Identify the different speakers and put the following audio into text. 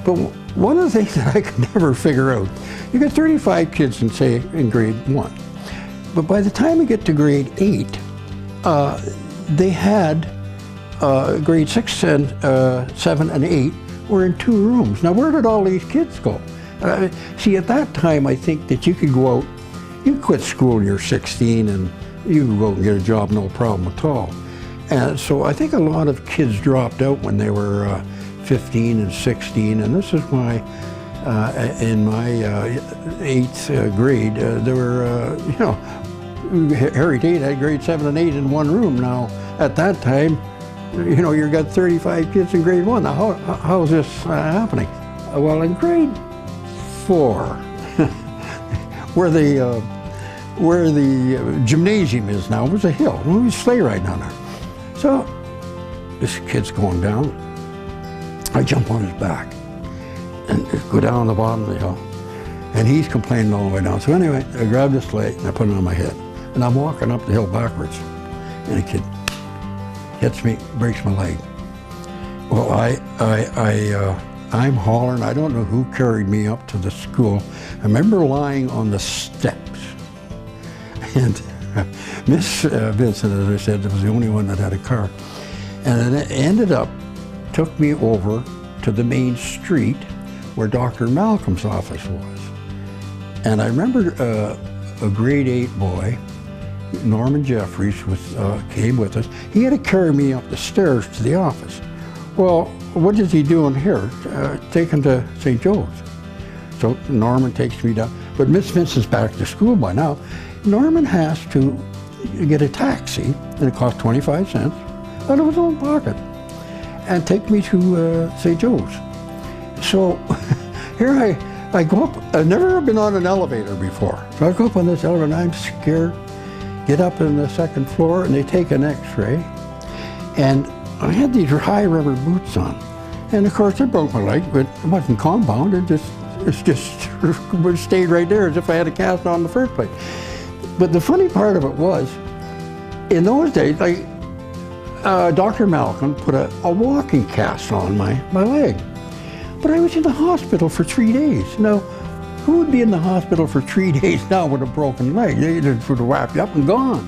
Speaker 1: But one of the things that I could never figure out, you got 35 kids in, say, in grade 1. But by the time you get to grade 8, they had grade 6 and 7 and 8 were in 2 rooms. Now where did all these kids go? See, at that time I think that you could go out, you could quit school when you're 16 and you could go out and get a job, no problem at all. And so I think a lot of kids dropped out when they were 15 and 16, and this is why in my 8th grade there were, you know, Harry Tate had grade 7 and 8 in one room. Now at that time, you know, you've got 35 kids in grade 1. Now how is this happening? Well, in grade 4, where the gymnasium is now, was a hill. We was sleigh riding on there. So this kid's going down. I jump on his back and go down the bottom of the hill. And he's complaining all the way down. So anyway, I grabbed the sleigh and I put it on my head. And I'm walking up the hill backwards. And a kid hits me, breaks my leg. Well, I'm hollering. I don't know who carried me up to the school. I remember lying on the steps. And Miss Vincent, as I said, was the only one that had a car. And it ended up, took me over to the main street where Dr. Malcolm's office was. And I remember a grade 8 boy, Norman Jeffries, came with us. He had to carry me up the stairs to the office. Well, what is he doing here? Take him to St. Joe's. So Norman takes me down. But Miss Vincent's back to school by now. Norman has to get a taxi, and it costs 25 cents, out of his own pocket, and take me to St. Joe's. So here I go up. I've never been on an elevator before. So I go up on this elevator and I'm scared. Get up in the 2nd floor and they take an x-ray. And I had these high rubber boots on. And of course, it broke my leg, but it wasn't compound. It just stayed right there as if I had a cast on in the first place. But the funny part of it was, in those days, Dr. Malcolm put a walking cast on my leg. But I was in the hospital for 3 days. Now, who would be in the hospital for 3 days now with a broken leg? They just would have wrapped you up and gone.